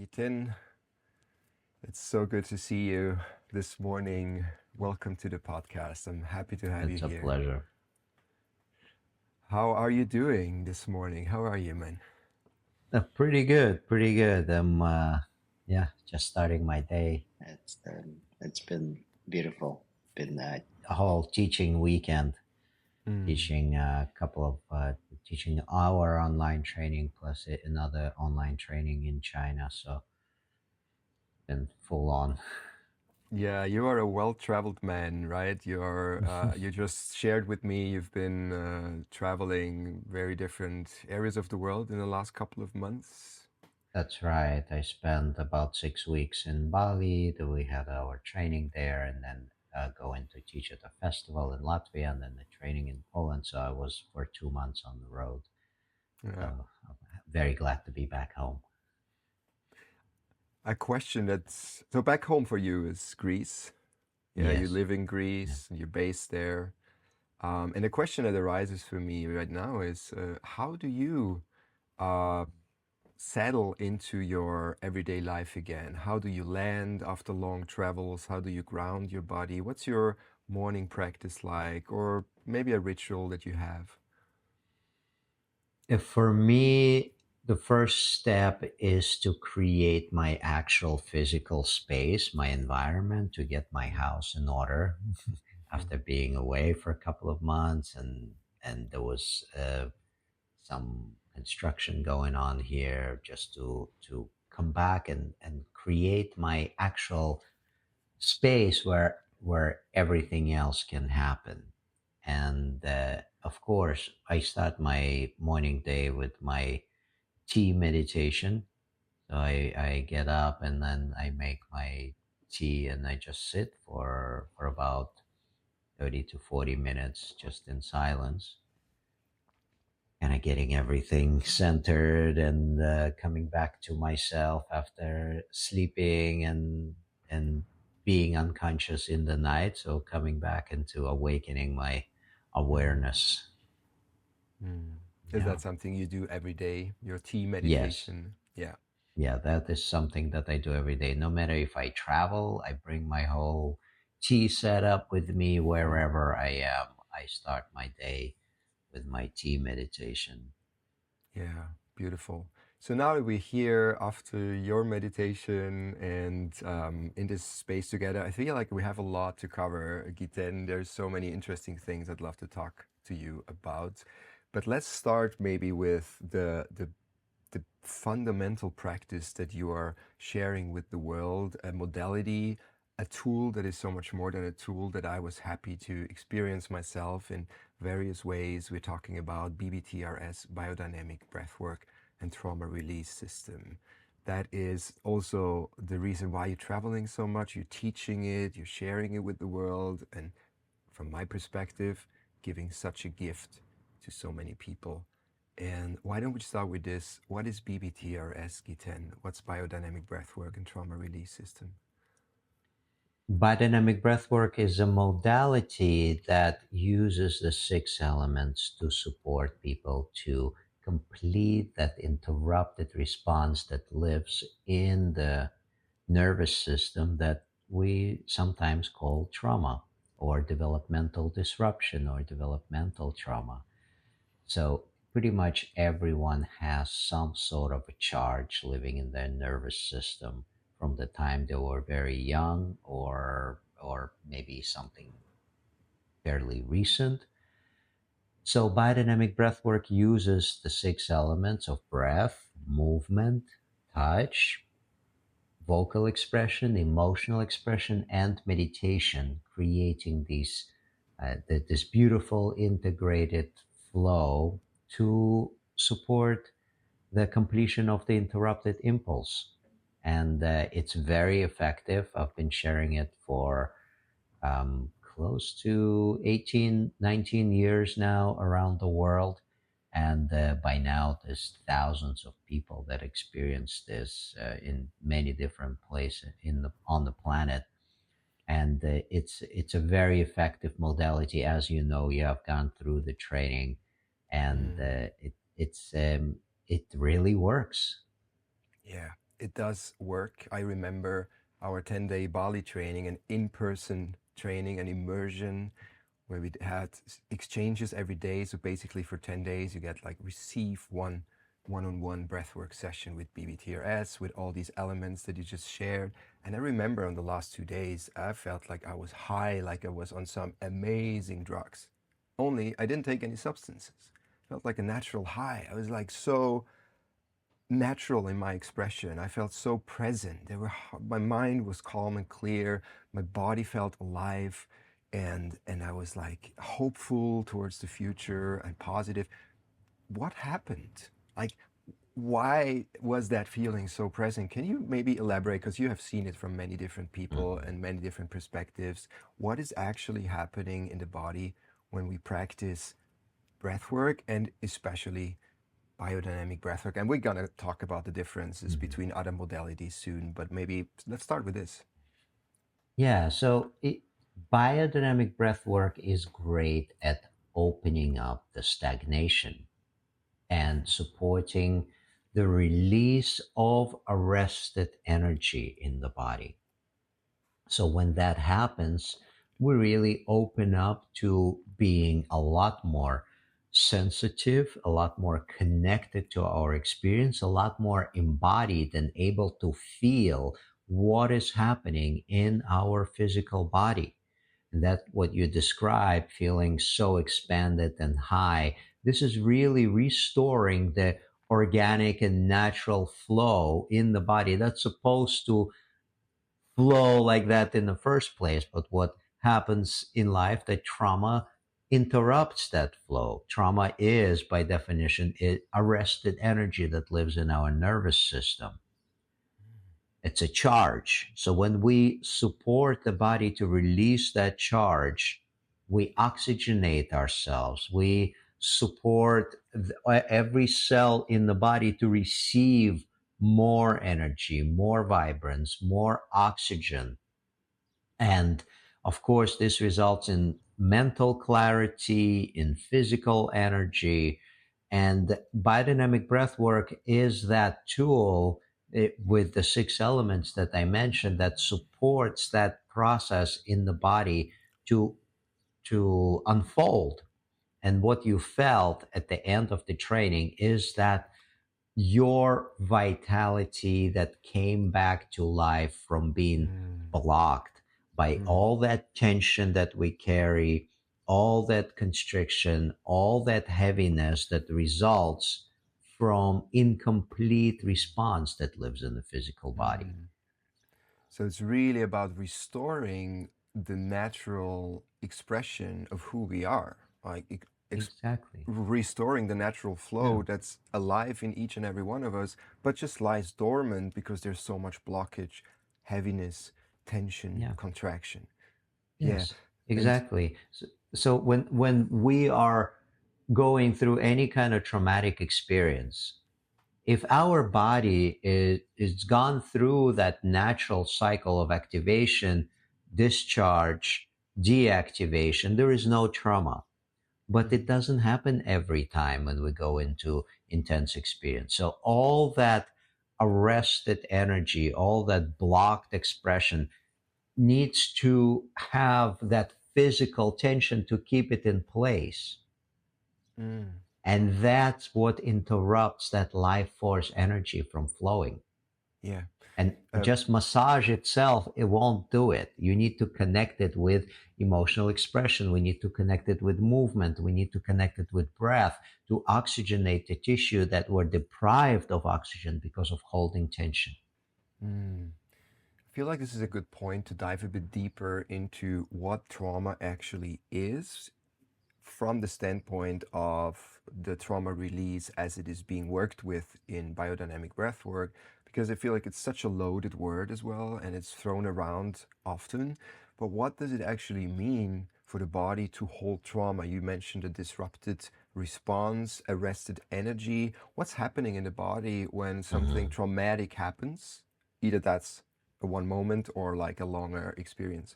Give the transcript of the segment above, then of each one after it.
Giten, it's so good to see you this morning. Welcome to the podcast. I'm happy to have you It's a here. pleasure. How are you doing this morning? How are you, man? Pretty good, pretty good. Yeah, just starting my day. It's been beautiful. Been a whole teaching weekend, Mm. teaching a couple of teaching our online training plus another online training in China. So been full on. Yeah, you are a well-traveled man, right? You just shared with me you've been traveling very different areas of the world in the last couple of months. That's right. I spent about 6 weeks in Bali. Then we had our training there, and then going to teach at a festival in Latvia, and then the training in Poland. So I was for 2 months on the road. So Yeah. I'm very glad to be back home. A question that's so back home for you is Greece. Yeah, you Yes. live in Yeah. Greece, you're based there. And the question that arises for me right now is how do you uh, settle into your everyday life again? How do you land after long travels? How do you ground your body? What's your morning practice like? Or maybe a ritual that you have? If for me, the first step is to create my actual physical space, my environment, to get my house in order after being away for a couple of months, and there was some construction going on here just to come back and create my actual space where everything else can happen. And of course, I start my morning day with my tea meditation. So I get up and then I make my tea and I just sit for about 30 to 40 minutes just in silence, kind of getting everything centered and coming back to myself after sleeping and being unconscious in the night. So coming back into awakening my Mm, awareness. mm. Is Yeah. that something you do every day? Your tea Yes. meditation? Yeah. Yeah, that is something that I do every day. No matter if I travel, I bring my whole tea setup with me wherever I am. I start my day with my tea meditation. Yeah, beautiful. So now that we're here after your meditation and in this space together, I feel like we have a lot to cover, Giten. There's so many interesting things I'd love to talk to you about. But let's start maybe with the fundamental practice that you are sharing with the world, a modality, a tool that is so much more than a tool that I was happy to experience myself in various ways. We're talking about BBTRS, biodynamic breathwork, and trauma release system. That is also the reason why you're traveling so much. You're teaching it, you're sharing it with the world, and from my perspective, giving such a gift to so many people. And why don't we start with this? What is BBTRS, G10? What's biodynamic breathwork and trauma release system? Biodynamic breathwork is a modality that uses the six elements to support people to complete that interrupted response that lives in the nervous system that we sometimes call trauma or developmental disruption or developmental trauma. So, pretty much everyone has some sort of a charge living in their nervous system from the time they were very young or maybe something fairly recent. So, biodynamic breathwork uses the six elements of breath, movement, touch, vocal expression, emotional expression, and meditation, creating this beautiful integrated flow to support the completion of the interrupted impulse. And it's very effective. I've been sharing it for close to 18, 19 years now around the world. And by now, there's thousands of people that experience this in many different places on the planet. And it's a very effective modality. As you know, you have gone through the training, and Mm, it really works. yeah. it does work. I remember our 10-day Bali training, an in-person training, an immersion where we had exchanges every day. So basically for 10 days, you get like receive one-on-one breathwork session with BBTRS with all these elements that you just shared. And I remember on the last 2 days, I felt like I was high, like I was on some amazing drugs. Only I didn't take any substances. Felt like a natural high. I was like so natural in my expression. I felt so present. My mind was calm and clear. My body felt alive, and I was like hopeful towards the future and positive. What happened? Like, why was that feeling so present? Can you maybe elaborate? Because you have seen it from many different people Mhm. and many different perspectives. What is actually happening in the body when we practice breath work and especially biodynamic breathwork? And we're going to talk about the differences Mhm. between other modalities soon, but maybe let's start with this. Yeah, so biodynamic breath work is great at opening up the stagnation and supporting the release of arrested energy in the body. So when that happens, we really open up to being a lot more sensitive, a lot more connected to our experience, a lot more embodied and able to feel what is happening in our physical body. And that what you describe, feeling so expanded and high, this is really restoring the organic and natural flow in the body that's supposed to flow like that in the first place. But what happens in life, that trauma interrupts that flow. Trauma is, by definition, arrested energy that lives in our nervous system. It's a charge. So when we support the body to release that charge, we oxygenate ourselves. We support every cell in the body to receive more energy, more vibrance, more oxygen. And of course, this results in mental clarity, in physical energy. And biodynamic breath work is that tool with the six elements that I mentioned that supports that process in the body to unfold. And what you felt at the end of the training is that your vitality that came back to life from being Mm, blocked by mm, all that tension that we carry, all that constriction, all that heaviness that results from incomplete response that lives in the physical body. mm. So it's really about restoring the natural expression of who we are, like Exactly. restoring the natural Yeah. flow that's alive in each and every one of us, but just lies dormant because there's so much blockage, heaviness, tension, Yeah. contraction. Yeah. Yes. And Exactly. So when we are going through any kind of traumatic experience, if our body is gone through that natural cycle of activation, discharge, deactivation, there is no trauma. But it mm, doesn't happen every time when we go into intense experience. So all that arrested energy, all that blocked expression needs to have that physical tension to keep it in place. mm, And that's what interrupts that life force energy from flowing. yeah. And Um, just massage itself, it won't do it. You need to connect it with emotional expression. We need to connect it with movement. We need to connect it with breath to oxygenate the tissue that were deprived of oxygen because of holding tension. mm. I feel like this is a good point to dive a bit deeper into what trauma actually is from the standpoint of the trauma release as it is being worked with in biodynamic breathwork, because I feel like it's such a loaded word as well and it's thrown around often. But what does it actually mean for the body to hold trauma? You mentioned a disrupted response, arrested energy. What's happening in the body when something Mhm. traumatic happens? Either that's a one moment or like a longer experience.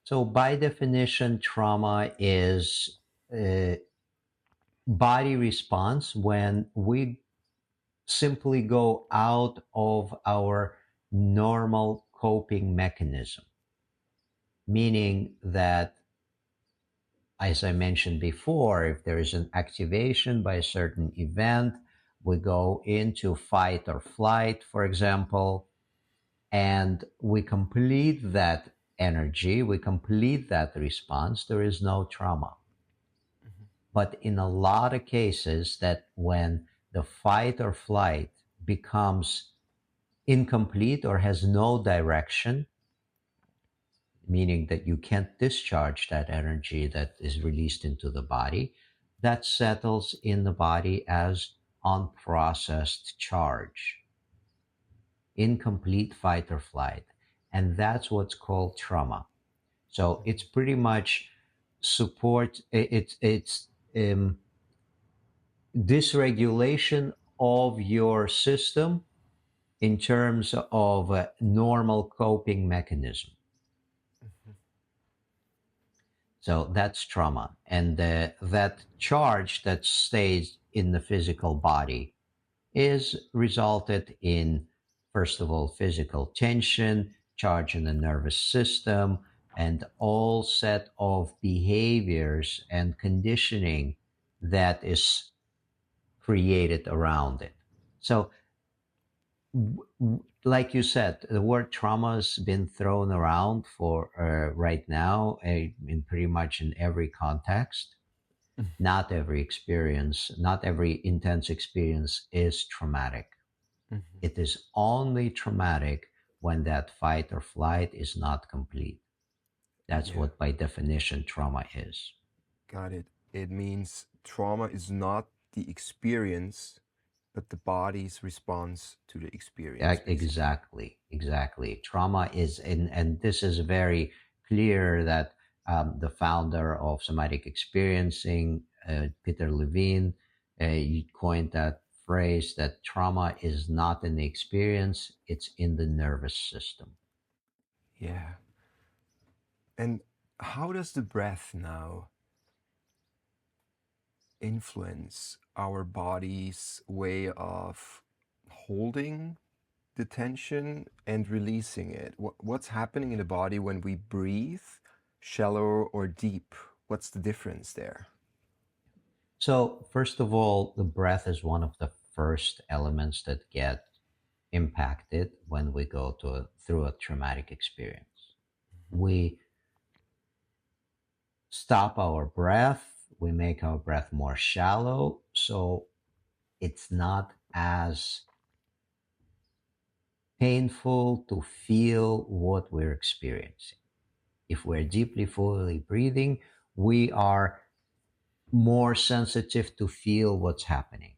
So, by definition, trauma is body response when we simply go out of our normal coping mechanism, meaning that, as I mentioned before, if there is an activation by a certain event, we go into fight or flight, for example, and we complete that energy, we complete that response, there is no trauma. Mhm. But in a lot of cases, that when the fight or flight becomes incomplete or has no direction, meaning that you can't discharge that energy that is released into the body, that settles in the body as unprocessed charge, incomplete fight or flight. And that's what's called trauma. So it's pretty much it's dysregulation of your system in terms of a normal coping mechanism. Mhm. So that's trauma. And that charge that stays in the physical body is resulted in, first of all, physical tension, charge in the nervous system, and all set of behaviors and conditioning that is created around it. So, like you said, the word trauma has been thrown around for right now in pretty much in every context. Not every experience, not every intense experience is traumatic. Mhm. It is only traumatic when that fight or flight is not complete. That's Yeah, what, by definition, trauma is. got it. It means trauma is not the experience, but the body's response to the experience, basically. Exactly, exactly. Trauma is, and this is very clear that the founder of somatic experiencing, Peter Levine, he coined that phrase that trauma is not in the experience, it's in the nervous system. Yeah. And how does the breath now influence our body's way of holding the tension and releasing it? What's happening in the body when we breathe, shallow or deep? What's the difference there? So, first of all, the breath is one of the first elements that get impacted when we go through a traumatic experience. We stop our breath, we make our breath more shallow, so it's not as painful to feel what we're experiencing. If we're deeply, fully breathing, we are more sensitive to feel what's happening.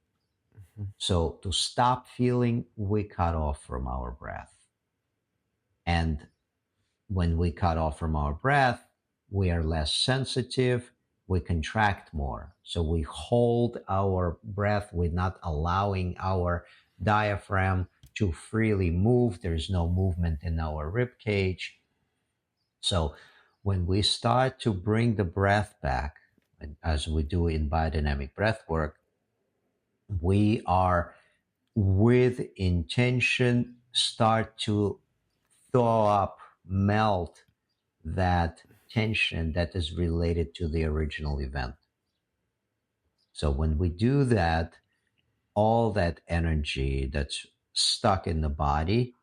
Mhm. So to stop feeling, we cut off from our breath. And when we cut off from our breath, we are less sensitive, we contract more. So we hold our breath, we're not allowing our diaphragm to freely move. There's no movement in our rib cage. So when we start to bring the breath back, as we do in biodynamic breath work, we are with intention start to thaw up, melt that tension that is related to the original event. So when we do that, all that energy that's stuck in the body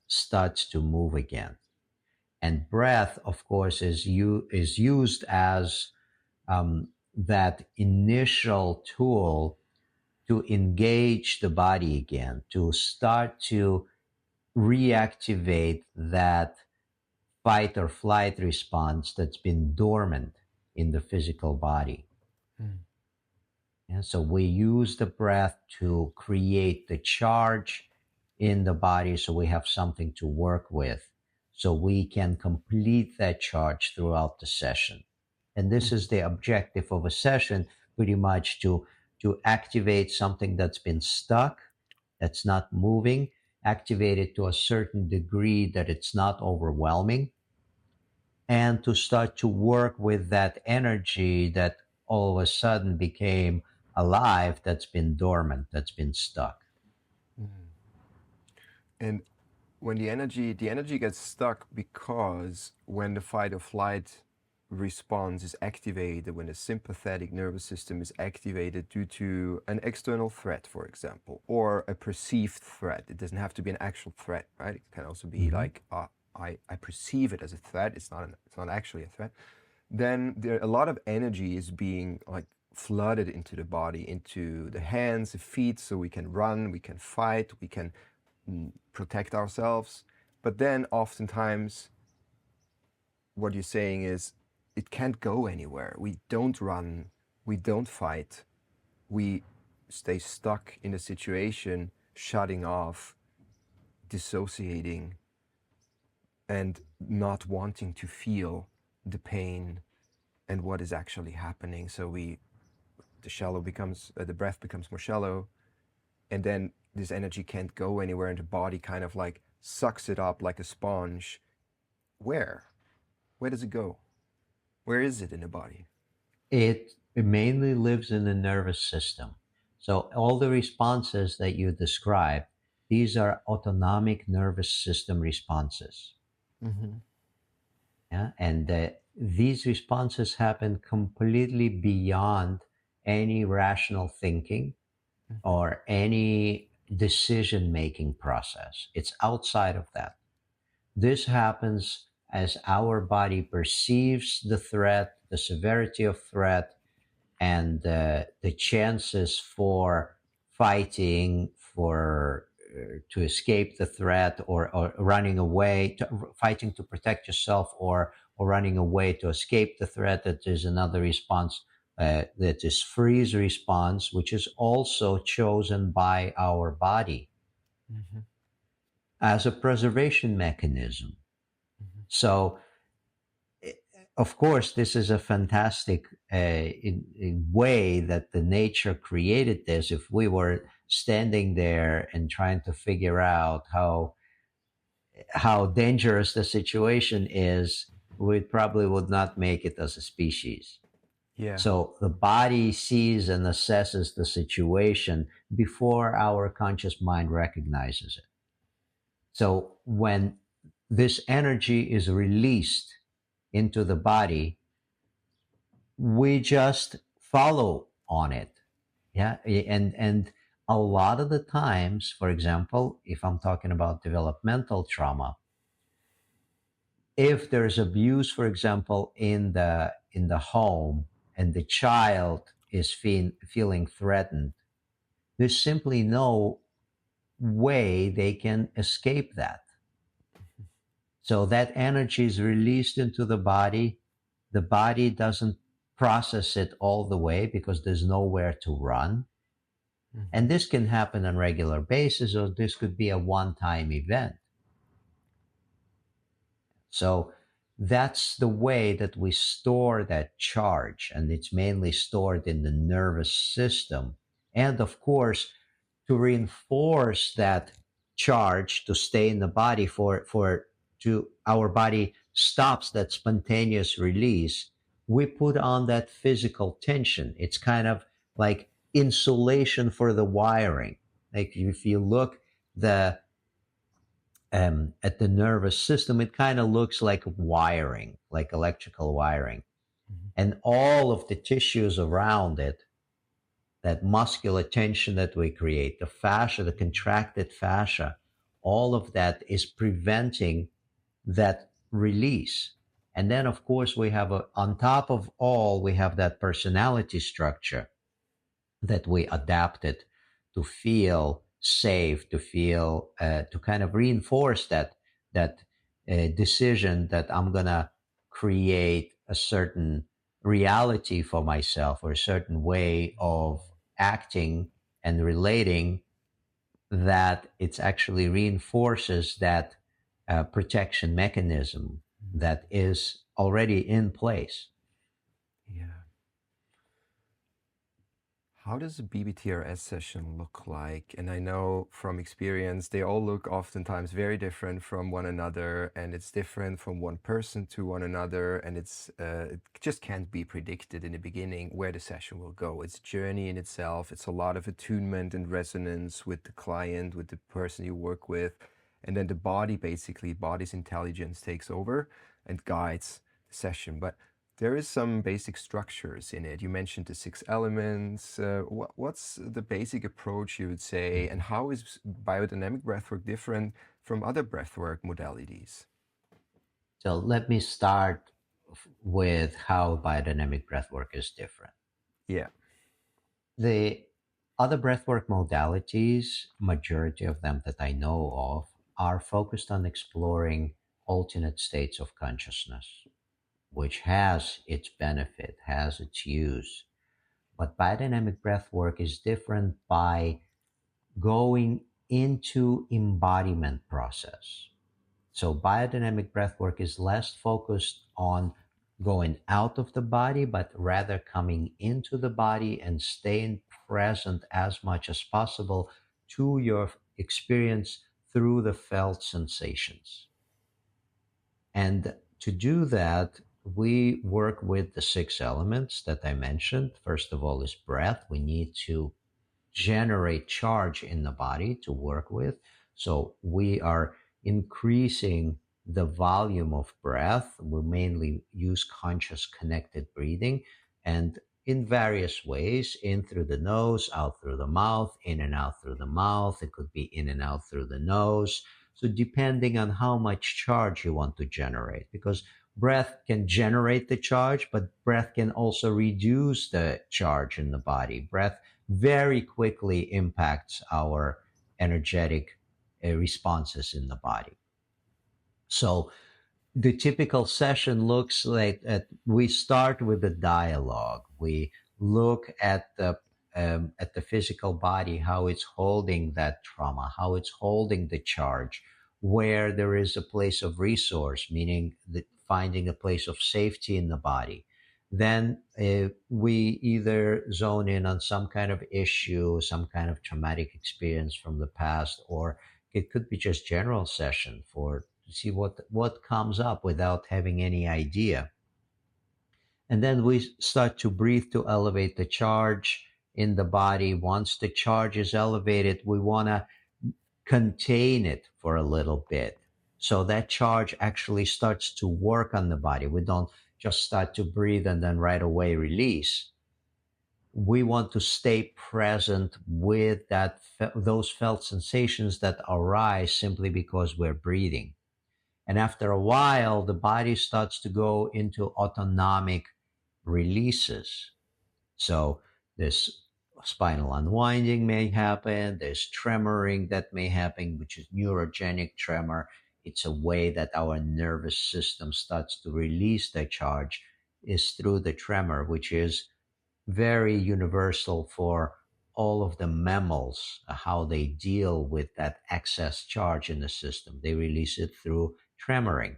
starts to move again. And breath, of course, is used as that initial tool to engage the body again, to start to reactivate that fight or flight response that's been dormant in the physical body. Mm. And so we use the breath to create the charge in the body so we have something to work with. So we can complete that charge throughout the session. And this is Mhm. the objective of a session, pretty much to activate something that's been stuck, that's not moving, activate it to a certain degree that it's not overwhelming, and to start to work with that energy that all of a sudden became alive, that's been dormant, that's been stuck. And when the energy gets stuck because when the fight or flight response is activated, when the sympathetic nervous system is activated due to an external threat, for example, or a perceived threat. It doesn't have to be an actual threat, right? It can also be Hmm. like, I perceive it as a threat. It's not actually a threat. Then there a lot of energy is being like flooded into the body, into the hands, the feet, so we can run, we can fight, we can protect ourselves. But then oftentimes what you're saying is it can't go anywhere. We don't run, we don't fight, we stay stuck in a situation, shutting off, dissociating, and not wanting to feel the pain and what is actually happening. So the breath becomes more shallow, and then this energy can't go anywhere, and the body kind of like sucks it up like a sponge. Where? Where does it go? Where is it in the body? It mainly lives in the nervous system. So all the responses that you described, these are autonomic nervous system responses. Mm-hmm. Yeah, and these responses happen completely beyond any rational thinking Mm-hmm. or any decision making process. It's outside of that. This happens as our body perceives the threat, the severity of threat, and the chances for fighting for to escape the threat, or running away fighting to protect yourself, or running away to escape the threat. That is another response, that is freeze response, which is also chosen by our body Mm-hmm. as a preservation mechanism. Mm-hmm. So of course, this is a fantastic way that the nature created this. If we were standing there and trying to figure out how dangerous the situation is, we probably would not make it as a species. Yeah. So the body sees and assesses the situation before our conscious mind recognizes it. So when this energy is released into the body, we just follow on it. Yeah, and a lot of the times, for example, if I'm talking about developmental trauma, if there's abuse, for example, in the home, and the child is feeling threatened, there's simply no way they can escape that. So that energy is released into the body. The body doesn't process it all the way because there's nowhere to run. Mm-hmm. And this can happen on a regular basis, or this could be a one-time event. So that's the way that we store that charge, and it's mainly stored in the nervous system. And of course, to reinforce that charge to stay in the body, for to our body stops that spontaneous release, we put on that physical tension. It's kind of like insulation for the wiring. Like if you look the at the nervous system, it kind of looks like wiring, like electrical wiring, Mm-hmm. and all of the tissues around it, that muscular tension that we create, the fascia, the contracted fascia, all of that is preventing that release. And then, of course, on top of all, we have that personality structure that we adapted to feel safe, to feel, to kind of reinforce that decision that I'm gonna create a certain reality for myself, or a certain way of acting and relating, that it's actually reinforces that protection mechanism Mm-hmm. that is already in place. Yeah. How does a BBTRS session look like? And I know from experience, they all look oftentimes very different from one another, and it's different from one person to one another, and it just can't be predicted in the beginning where the session will go. It's a journey in itself. It's a lot of attunement and resonance with the client, with the person you work with. And then the body, basically, body's intelligence takes over and guides the session. But there is some basic structures in it. You mentioned the six elements. What's the basic approach, you would say, and how is biodynamic breathwork different from other breathwork modalities? So let me start with how biodynamic breathwork is different. Yeah. The other breathwork modalities, majority of them that I know of, are focused on exploring alternate states of consciousness, which has its benefit, has its use. But biodynamic breathwork is different by going into embodiment process. So biodynamic breathwork is less focused on going out of the body, but rather coming into the body and staying present as much as possible to your experience through the felt sensations. And to do that, we work with the six elements that I mentioned. First of all is breath. We need to generate charge in the body to work with. So we are increasing the volume of breath. We mainly use conscious connected breathing and in various ways, in through the nose, out through the mouth, in and out through the mouth. It could be in and out through the nose. So depending on how much charge you want to generate, because breath can generate the charge, but breath can also reduce the charge in the body. Breath very quickly impacts our energetic responses in the body. So the typical session looks like we start with a dialogue. We look at the physical body, how it's holding that trauma, how it's holding the charge, where there is a place of resource, meaning that finding a place of safety in the body. Then we either zone in on some kind of issue, some kind of traumatic experience from the past, or it could be just general session for to see what comes up without having any idea. And then we start to breathe to elevate the charge in the body. Once the charge is elevated, we want to contain it for a little bit. So that charge actually starts to work on the body. We don't just start to breathe and then right away release. We want to stay present with those felt sensations that arise simply because we're breathing. And after a while, the body starts to go into autonomic releases. So this spinal unwinding may happen, there's tremoring that may happen, which is neurogenic tremor. It's a way that our nervous system starts to release the charge is through the tremor, which is very universal for all of the mammals, how they deal with that excess charge in the system. They release it through tremoring.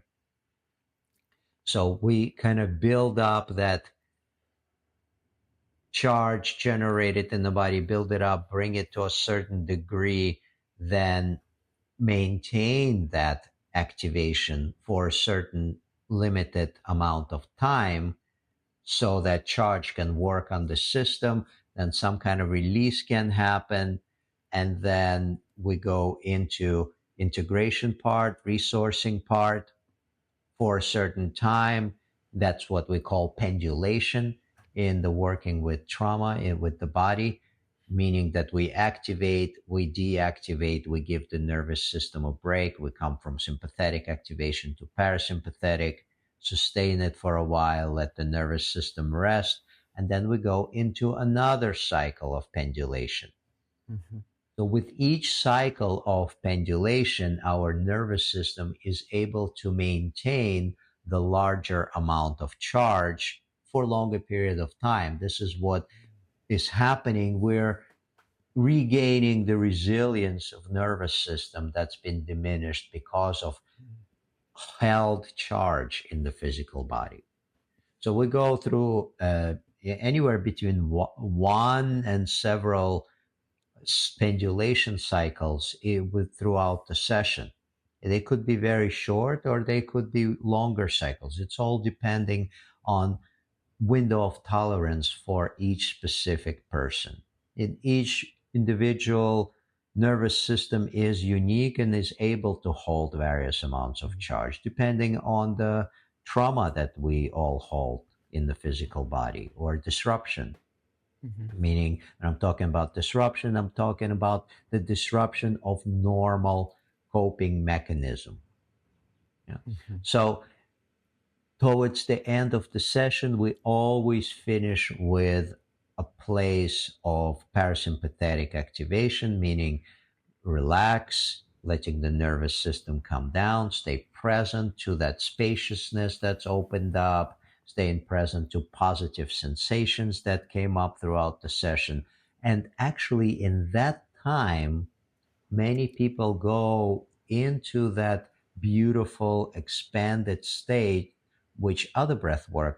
So we kind of build up that charge generated in the body, build it up, bring it to a certain degree, then maintain that activation for a certain limited amount of time so that charge can work on the system, then some kind of release can happen, and then we go into integration part, resourcing part for a certain time. That's what we call pendulation in the working with trauma with the body, meaning that we activate, we deactivate, we give the nervous system a break. We come from sympathetic activation to parasympathetic, sustain it for a while, let the nervous system rest, and then we go into another cycle of pendulation. Mhm. So, with each cycle of pendulation, our nervous system is able to maintain the larger amount of charge for a longer period of time. This is what is happening. We're regaining the resilience of nervous system that's been diminished because of held charge in the physical body. So we go through anywhere between one and several pendulation cycles throughout the session. They could be very short or they could be longer cycles. It's all depending on window of tolerance for each specific person. In each individual nervous system is unique and is able to hold various amounts of charge depending on the trauma that we all hold in the physical body or disruption. Mhm. Meaning, when I'm talking about disruption, I'm talking about the disruption of normal coping mechanism. Yeah. Mhm. So towards the end of the session, we always finish with a place of parasympathetic activation, meaning relax, letting the nervous system come down, stay present to that spaciousness that's opened up, staying present to positive sensations that came up throughout the session. And actually, in that time, many people go into that beautiful expanded state, which other breathwork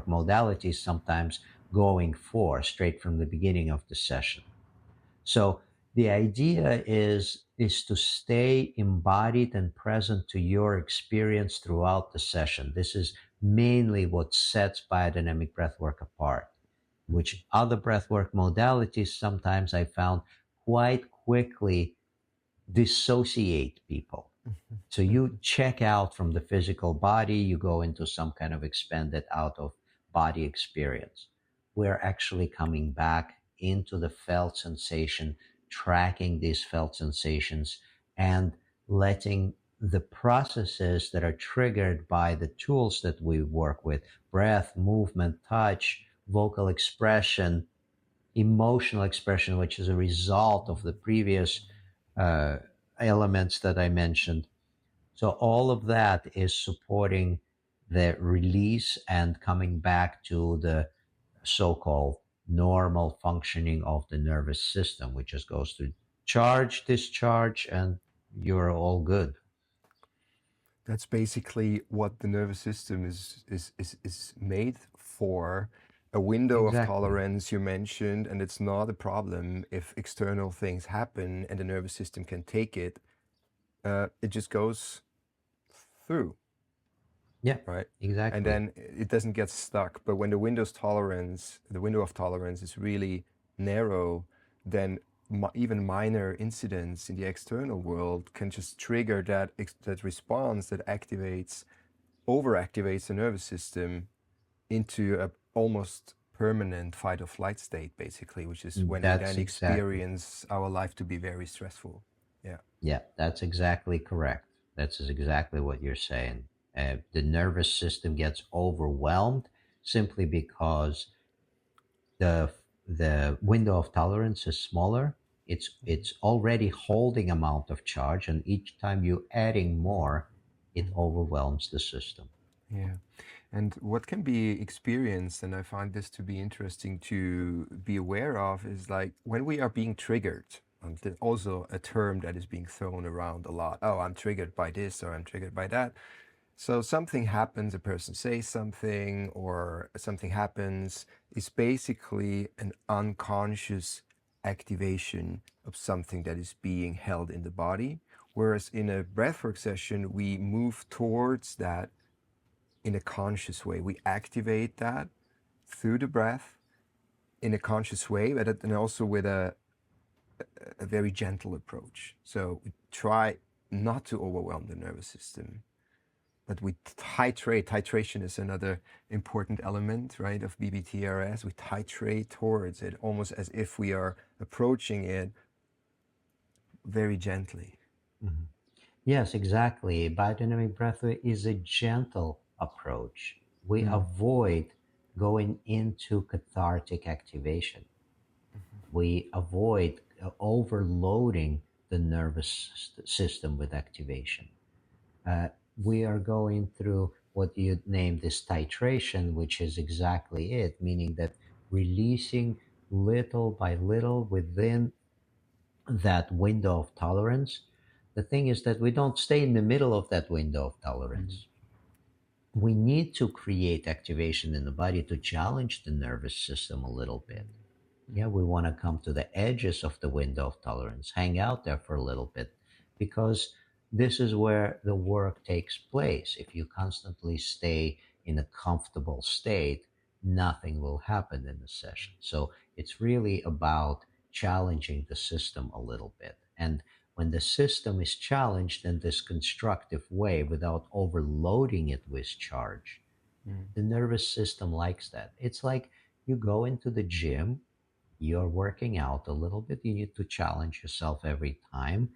modalities sometimes going for straight from the beginning of the session. So the idea is to stay embodied and present to your experience throughout the session. This is mainly what sets biodynamic breathwork apart, which other breathwork modalities sometimes I found quite quickly dissociate people. So you Mhm. check out from the physical body, you go into some kind of expanded out of body experience. We're actually coming back into the felt sensation, tracking these felt sensations, and letting the processes that are triggered by the tools that we work with, breath, movement, touch, vocal expression, emotional expression, which is a result of the previous uh, elements that I mentioned. So all of that is supporting the release and coming back to the so-called normal functioning of the nervous system, which just goes through charge, discharge, and you're all good. That's basically what the nervous system is made for. A window of Exactly. tolerance you mentioned, and it's not a problem if external things happen and the nervous system can take it. It just goes through, Yeah, right? And exactly. then it doesn't get stuck. But when the window of tolerance is really narrow, then even minor incidents in the external world can just trigger that response that overactivates the nervous system into a almost permanent fight or flight state, basically, which is when we That's then exactly. experience our life to be very stressful. Yeah. Yeah, that's exactly correct. That's exactly what you're saying. The nervous system gets overwhelmed simply because the window of tolerance is smaller. It's already holding amount of charge, and each time you adding more, it Mhm. overwhelms the system. Yeah. And what can be experienced, and I find this to be interesting to be aware of, is like when we are being triggered, also a term that is being thrown around a lot. Oh, I'm triggered by this or I'm triggered by that. So something happens, a person says something, or something happens, is basically an unconscious activation of something that is being held in the body. Whereas in a breathwork session, we move towards that in a conscious way. We activate that through the breath in a conscious way, but and also with a very gentle approach. So we try not to overwhelm the nervous system, but we titrate. Titration is another important element, right, of BBTRS. We titrate towards it almost as if we are approaching it very gently. Mhm. Yes, exactly. Biodynamic breathwork is a gentle approach. We Mm. avoid going into cathartic activation. We avoid overloading the nervous system with activation. Uh, we are going through what you name this titration, which is exactly it, meaning that releasing little by little within that window of tolerance. The thing is that we don't stay in the middle of that window of Mm. tolerance. We need to create activation in the body to challenge the nervous system a little bit. Yeah, we want to come to the edges of the window of tolerance, hang out there for a little bit, because this is where the work takes place. If you constantly stay in a comfortable state, nothing will happen in the session. So it's really about challenging the system a little bit. And when the system is challenged in this constructive way without overloading it with charge, Mm, the nervous system likes that. It's like you go into the gym, you're working out a little bit, you need to challenge yourself every time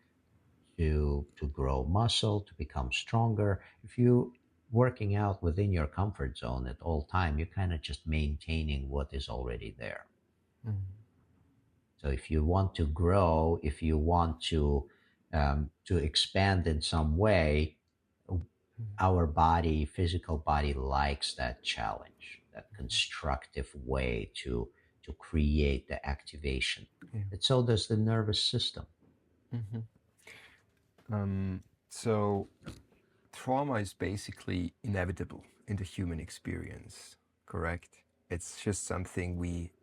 to grow muscle, to become stronger. If you working out within your comfort zone at all time, you're kind of just maintaining what is already there. mm, So if you want to grow, if you want to expand in some way, mm, our body, physical body, likes that challenge, that constructive way to create the activation. yeah. And so does the nervous system. Mhm. Um, so trauma is basically inevitable in the human experience, correct? It's just something we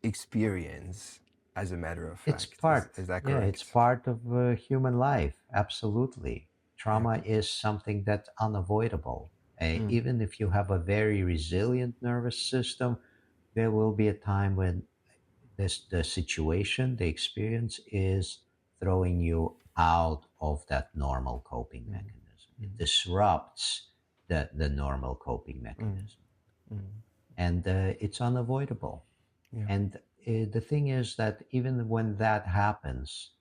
experience as a matter of It's fact. part, Is that yeah, it's correct? part of human life. Absolutely. Yeah. Trauma is something that's unavoidable. Mm, Even if you have a very resilient nervous system, there will be a time when the situation, the experience is throwing you out of that normal coping mm, mechanism. It mm, disrupts the normal coping mm, mechanism. mm. And it's unavoidable. Yeah. And the thing is that even when that happens,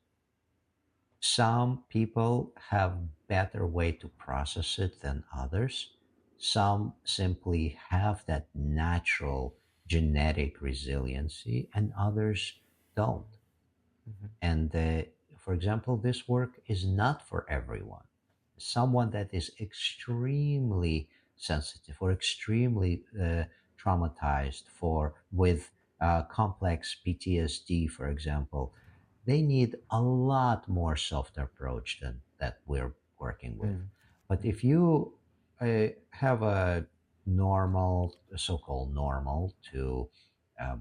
some people have better way to process it than others. Some simply have that natural genetic resiliency, and others don't. Mhm, And for example, this work is not for everyone. Someone that is extremely sensitive or extremely traumatized for with complex PTSD, for example, they need a lot more soft approach than that we're working with. mm, But mm, if you have a normal, so-called normal to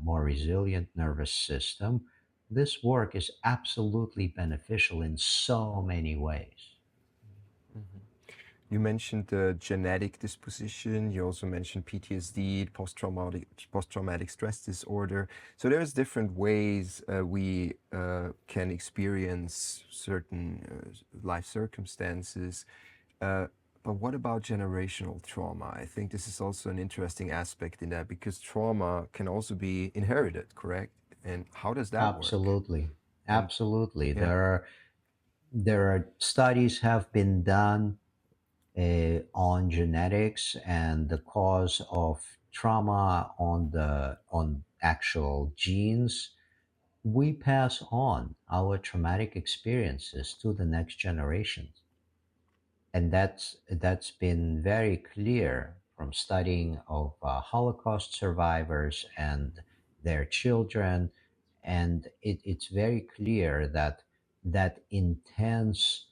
more resilient nervous system, this work is absolutely beneficial in so many ways. mhm. You mentioned the genetic disposition. You also mentioned PTSD, post-traumatic stress disorder. So there's different ways we can experience certain life circumstances. Uh, but what about generational trauma? I think this is also an interesting aspect in that because trauma can also be inherited, correct? And how does that work? Absolutely. And Absolutely. yeah. There are studies have been done on genetics and the cause of trauma on actual genes. We pass on our traumatic experiences to the next generations, and that's been very clear from studying of Holocaust survivors and their children, and it's very clear that that intense,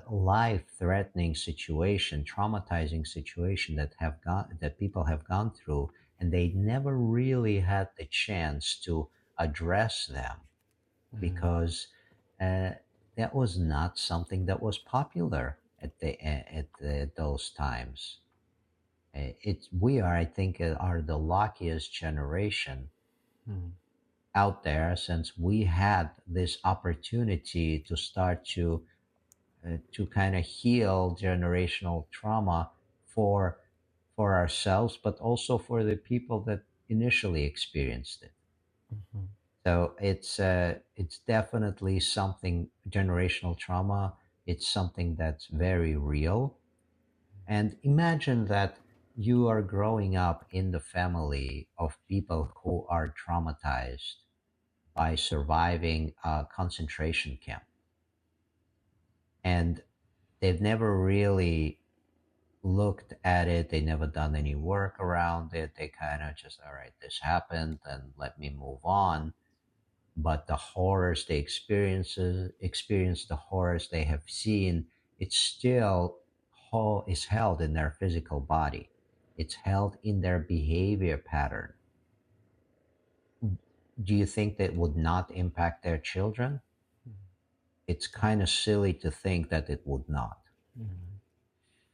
life-threatening situation, traumatizing situation that people have gone through, and they never really had the chance to address them Mhm, because uh, that was not something that was popular those times. We are, I think, are the luckiest generation mhm, out there since we had this opportunity to start to kind of heal generational trauma for for ourselves, but also for the people that initially experienced it. mhm, So it's definitely something generational trauma. It's something that's very real. And imagine that you are growing up in the family of people who are traumatized by surviving a concentration camp, and they've never really looked at it. They never done any work around it. They kind of just, all right, this happened, and let me move on. But the horrors they experience the horrors they have seen, it's still is held in their physical body. It's held in their behavior pattern. Do you think that would not impact their children? It's kind of silly to think that it would not. mhm,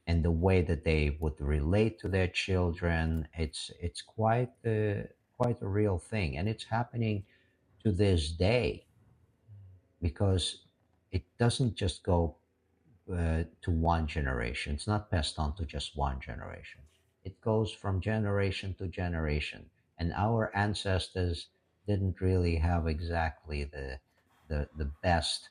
And the way that they would relate to their children, it's quite a real thing, and it's happening to this day, because it doesn't just go to one generation. It's not passed on to just one generation. It goes from generation to generation. And our ancestors didn't really have exactly the best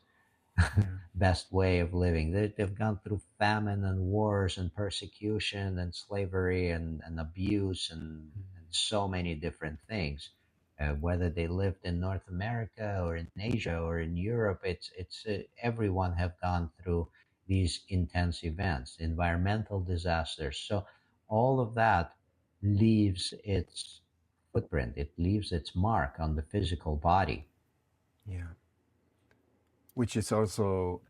Yeah. best way of living. They've gone through famine and wars and persecution and slavery and abuse and so many different things. Whether they lived in North America or in Asia or in Europe, it's everyone have gone through these intense events, environmental disasters. So all of that leaves its footprint. It leaves its mark on the physical body. Yeah. Which is also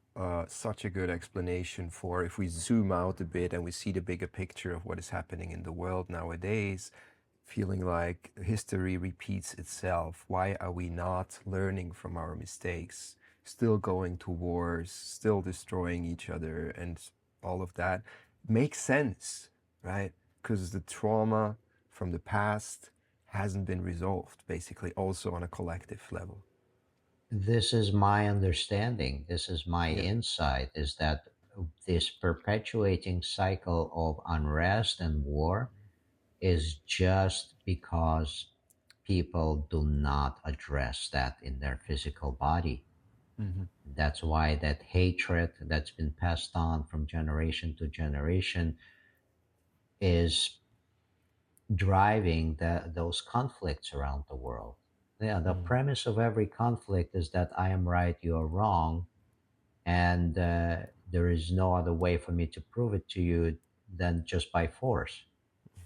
such a good explanation for if we zoom out a bit and we see the bigger picture of what is happening in the world nowadays, feeling like history repeats itself. Why are we not learning from our mistakes? Still going to wars, still destroying each other, and all of that makes sense, right? Because the trauma from the past hasn't been resolved, basically, also on a collective level. This is my understanding, this is my Yeah. insight, is that this perpetuating cycle of unrest and war is just because people do not address that in their physical body. Hmm. That's why that hatred that's been passed on from generation to generation is driving those conflicts around the world. Yeah, the Mm. premise of every conflict is that I am right, you are wrong, and there is no other way for me to prove it to you than just by force.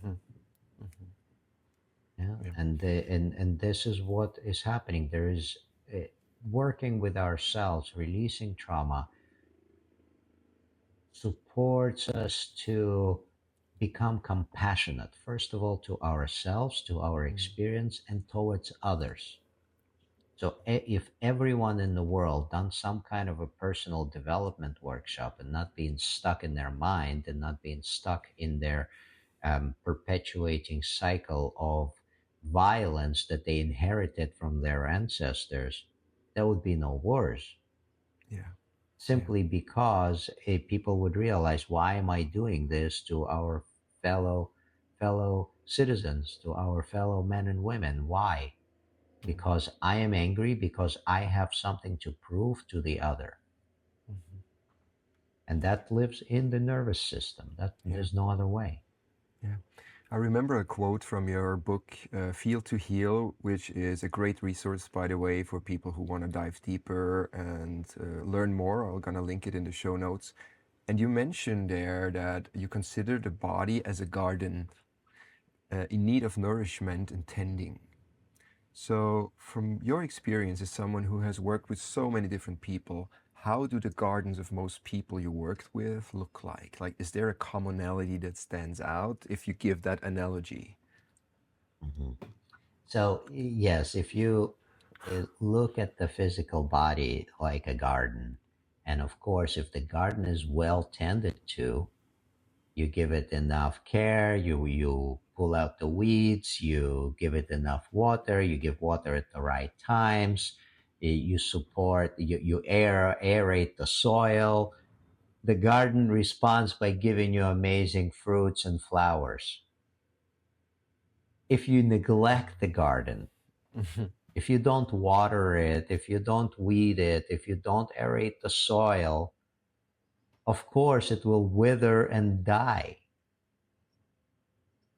Mhm, mhm. Yeah, Yeah. and this is what is happening. There is working with ourselves, releasing trauma, supports us to become compassionate. First of all, to ourselves, to our Mm, experience, and towards others. So if everyone in the world done some kind of a personal development workshop and not being stuck in their mind and not being stuck in their perpetuating cycle of violence that they inherited from their ancestors, there would be no wars. yeah. Yeah. Simply because people would realize, why am I doing this to our fellow fellow citizens, to our fellow men and women? Why? Mm, Because I am angry, because I have something to prove to the other. mhm. And that lives in the nervous system. That Yeah. there's no other way. Yeah. I remember a quote from your book, Feel to Heal, which is a great resource, by the way, for people who want to dive deeper and learn more. I'm going to link it in the show notes. And you mentioned there that you consider the body as a garden in need of nourishment and tending. So, from your experience as someone who has worked with so many different people, how do the gardens of most people you worked with look like? Like, is there a commonality that stands out if you give that analogy? Mhm. So, yes, if you look at the physical body like a garden, and of course, if the garden is well tended to, you give it enough care, you pull out the weeds, you give it enough water, you give water at the right times, you support, you aerate the soil. The garden responds by giving you amazing fruits and flowers. If you neglect the garden, Mhm. if you don't water it, if you don't weed it, if you don't aerate the soil, of course it will wither and die.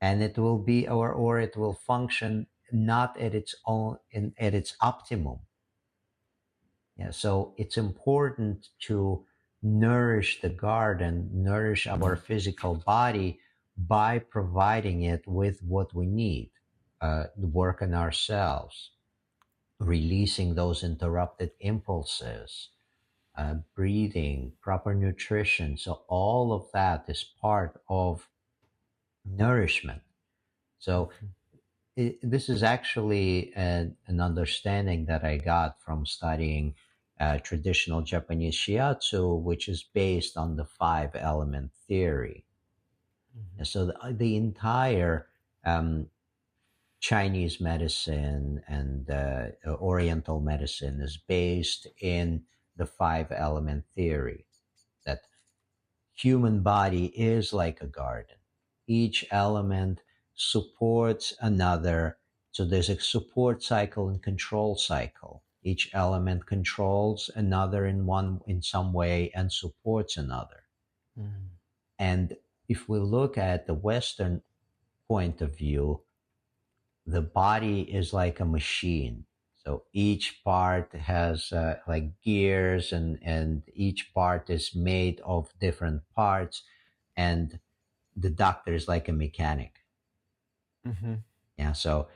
And it will be, or it will function not at its own at its optimum. Yeah, so it's important to nourish the garden, nourish our physical body by providing it with what we need. Work on ourselves, releasing those interrupted impulses, breathing, proper nutrition. So all of that is part of nourishment. So Mhm. this is actually an understanding that I got from studying traditional Japanese shiatsu, which is based on the five element theory. Mhm. And so the entire um, Chinese medicine and Oriental medicine is based in the five element theory, that human body is like a garden. Each element supports another. So there's a support cycle and control cycle. Each element controls another in some way and supports another. Mm. And if we look at the Western point of view, the body is like a machine. So each part has like gears, and each part is made of different parts. And the doctor is like a mechanic. Hmm. Yeah. So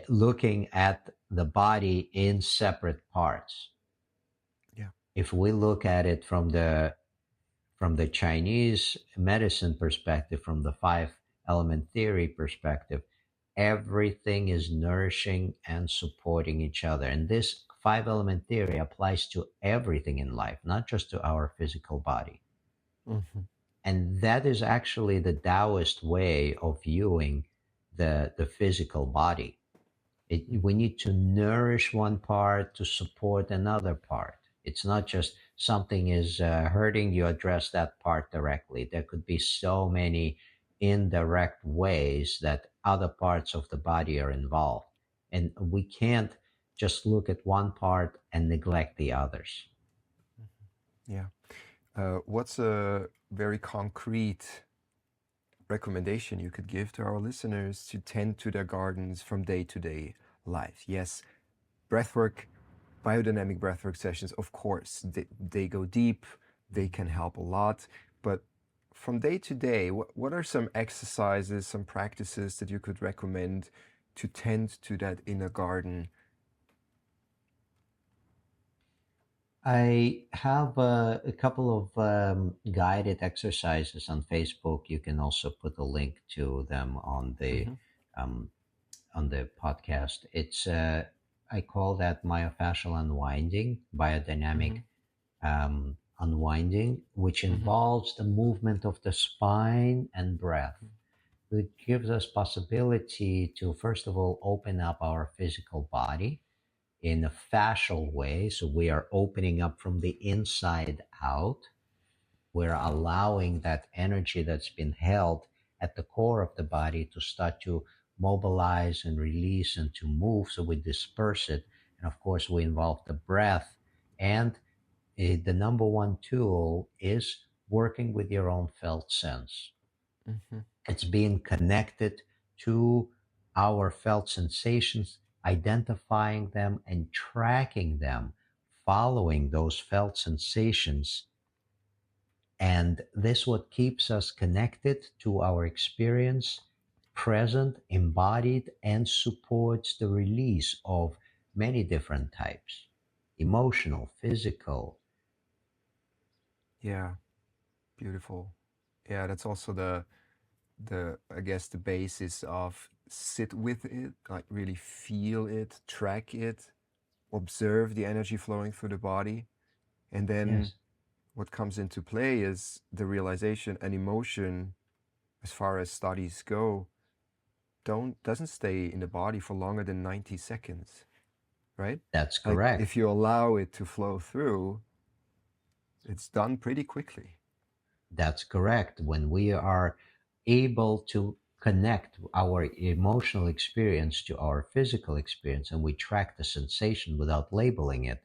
looking at the body in separate parts, Yeah. if we look at it from the Chinese medicine perspective, from the five element theory perspective, everything is nourishing and supporting each other. And this five element theory applies to everything in life, not just to our physical body. Hmm. And that is actually the Taoist way of viewing the physical body. We need to nourish one part to support another part. It's not just something is hurting, you address that part directly. There could be so many indirect ways that other parts of the body are involved. And we can't just look at one part and neglect the others. Yeah. What's a very concrete recommendation you could give to our listeners to tend to their gardens from day to day life? Yes, breathwork, biodynamic breathwork sessions, of course, they go deep, they can help a lot. But from day to day, what are some exercises, some practices that you could recommend to tend to that inner garden? I have a couple of guided exercises on Facebook. You can also put a link to them Hmm. um, on the podcast. It's I call that myofascial unwinding, biodynamic Hmm. unwinding, which Hmm. involves the movement of the spine and breath. It gives us possibility to first of all open up our physical body in a fascial way. So we are opening up from the inside out. We're allowing that energy that's been held at the core of the body to start to mobilize and release and to move. So we disperse it. And of course, we involve the breath. And the number one tool is working with your own felt sense. Hmm. It's being connected to our felt sensations, identifying them and tracking them, following those felt sensations. And this what keeps us connected to our experience, present, embodied, and supports the release of many different types: emotional, physical. Yeah, beautiful. Yeah, that's also the I guess the basis of sit with it, like really feel it, track it, observe the energy flowing through the body. And then Yes, what comes into play is the realization and emotion, as far as studies go, don't doesn't stay in the body for longer than 90 seconds, right? that's Like correct. if you allow it to flow through, it's done pretty quickly. That's correct. When we are able to connect our emotional experience to our physical experience and we track the sensation without labeling it,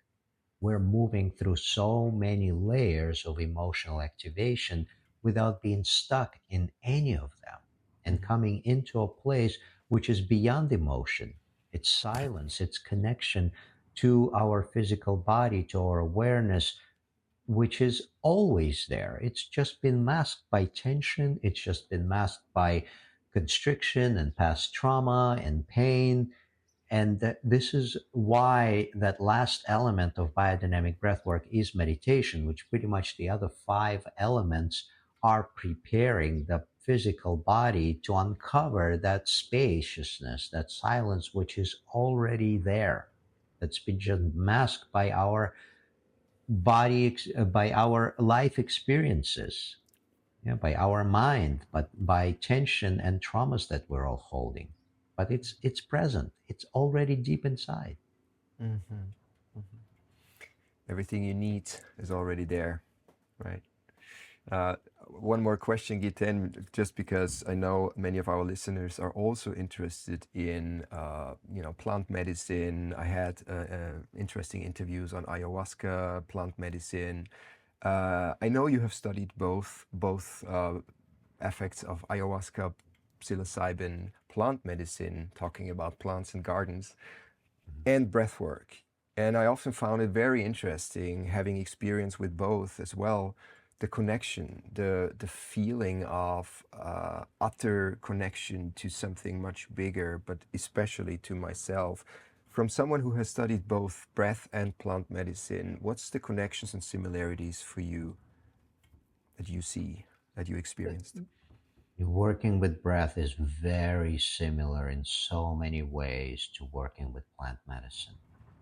we're moving through so many layers of emotional activation without being stuck in any of them and Hmm. coming into a place which is beyond emotion. It's silence, it's connection to our physical body, to our awareness, which is always there. It's just been masked by tension, it's just been masked by constriction and past trauma and pain. And this is why that last element of biodynamic breathwork is meditation, which pretty much the other five elements are preparing the physical body to uncover that spaciousness, that silence, which is already there, that's been just masked by our by our life experiences, yeah, by our mind, but by tension and traumas that we're all holding. but it's present. It's already deep inside. Hmm. Everything you need is already there, right? Uh, One more question, Giten, just because I know many of our listeners are also interested in, plant medicine. I had interesting interviews on ayahuasca, plant medicine. I know you have studied both effects of ayahuasca, psilocybin, plant medicine, talking about plants and gardens, and breathwork. And I often found it very interesting, having experience with both as well, the connection, the feeling of utter connection to something much bigger, but especially to myself. From someone who has studied both breath and plant medicine, what's the connections and similarities for you that you see, that you experienced? Working with breath is very similar in so many ways to working with plant medicine,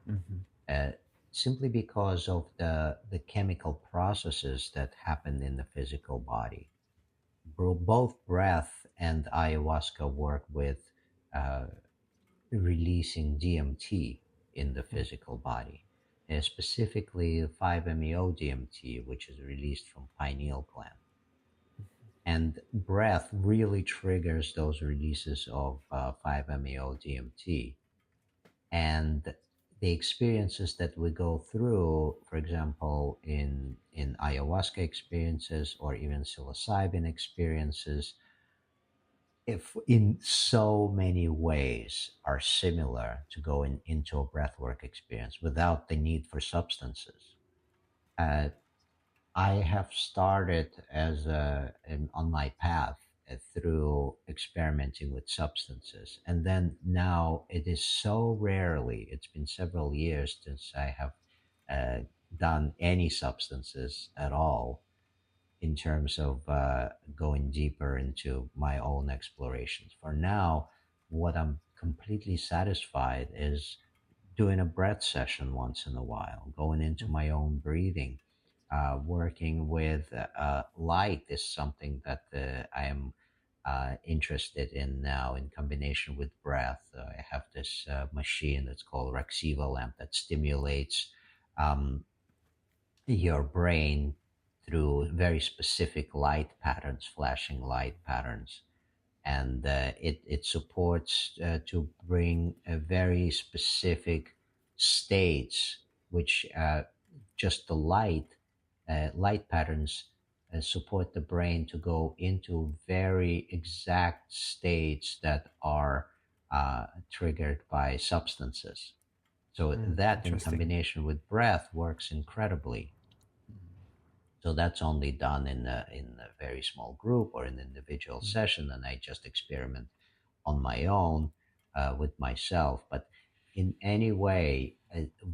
Hmm. uh, simply because of the chemical processes that happen in the physical body. Both breath and ayahuasca work with uh, releasing DMT in the physical body, specifically 5-MeO DMT, which is released from pineal gland. And breath really triggers those releases of 5-MeO DMT. And the experiences that we go through, for example, in ayahuasca experiences or even psilocybin experiences, if in so many ways are similar to going into a breathwork experience without the need for substances. Uh, I have started on my path through experimenting with substances, and then now it is so rarely. It's been several years since I have uh, done any substances at all in terms of going deeper into my own explorations. For now, what I'm completely satisfied is doing a breath session once in a while, going into my own breathing. Working with light is something that I am interested in now in combination with breath. I have this machine that's called Rexiva lamp that stimulates um, your brain through very specific light patterns, flashing light patterns, and it supports to bring a very specific states, which just the light patterns support the brain to go into very exact states that are triggered by substances. So that in Interesting. combination with breath works incredibly. So that's only done in a very small group or an individual session, and I just experiment on my own with myself. But in any way,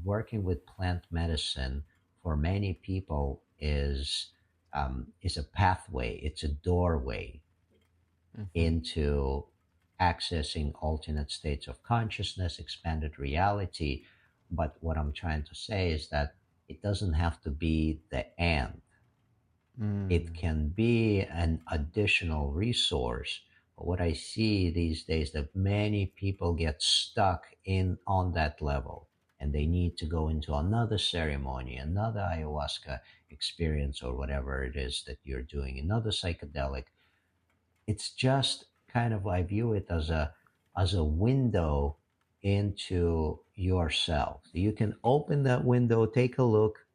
working with plant medicine for many people is a pathway. It's a doorway Hmm. into accessing alternate states of consciousness, expanded reality. But what I'm trying to say is that it doesn't have to be the end. It Mm. can be an additional resource. But what I see these days that many people get stuck in on that level, and they need to go into another ceremony, another ayahuasca experience, or whatever it is that you're doing, another psychedelic. It's just kind of, I view it as a window into yourself. You can open that window, take a look,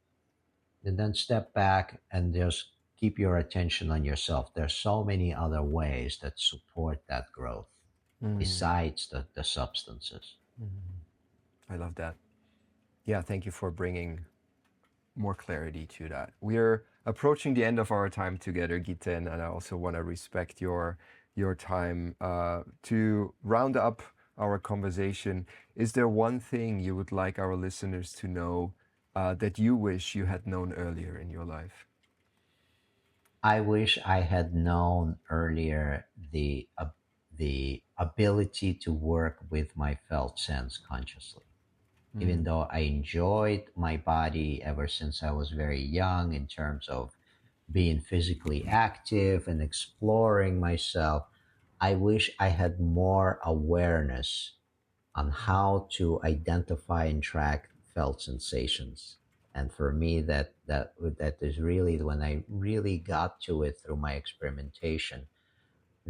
and then step back and just keep your attention on yourself. There's so many other ways that support that growth Mm. besides the substances. Mm. I love that. Yeah, thank you for bringing more clarity to that. We're approaching the end of our time together, Giten, and I also want to respect your time. To round up our conversation, is there one thing you would like our listeners to know that you wish you had known earlier in your life? I wish I had known earlier the ability to work with my felt sense consciously. Even Mm. though I enjoyed my body ever since I was very young in terms of being physically active and exploring myself, I wish I had more awareness on how to identify and track felt sensations. And for me, that is really when I really got to it through my experimentation.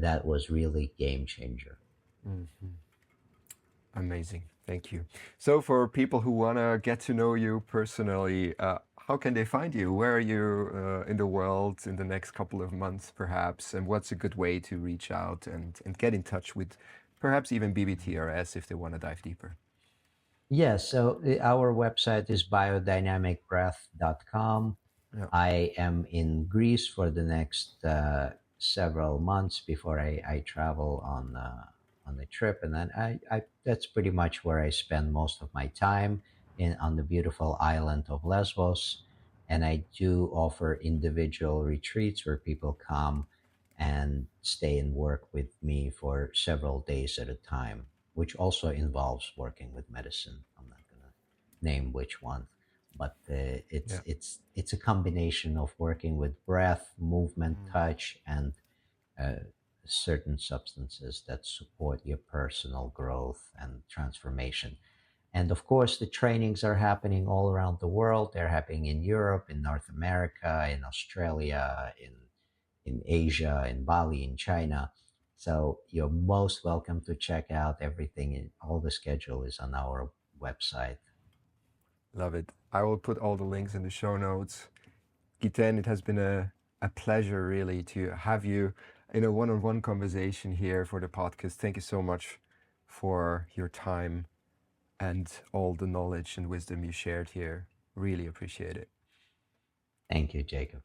That was really game changer. Mhm. Amazing. Thank you. So, for people who want to get to know you personally, how can they find you? Where are you in the world in the next couple of months, perhaps? And what's a good way to reach out and get in touch with perhaps even BBTRS if they want to dive deeper? Yes, so our website is biodynamicbreath.com. Yeah, I am in Greece for the next several months before I travel on the trip, and then that's pretty much where I spend most of my time in on the beautiful island of Lesbos, and I do offer individual retreats where people come and stay and work with me for several days at a time, which also involves working with medicine. I'm not gonna name which one, but yeah. it's a combination of working with breath, movement, Mm. touch, and uh, certain substances that support your personal growth and transformation. And of course, the trainings are happening all around the world. They're happening in Europe, in North America, in Australia, in Asia, in Bali, in China. So you're most welcome to check out everything. All the schedule is on our website. Love it. I will put all the links in the show notes. Giten, it has been a pleasure really to have you in a one-on-one conversation here for the podcast. Thank you so much for your time and all the knowledge and wisdom you shared here. Really appreciate it. Thank you, Jacob.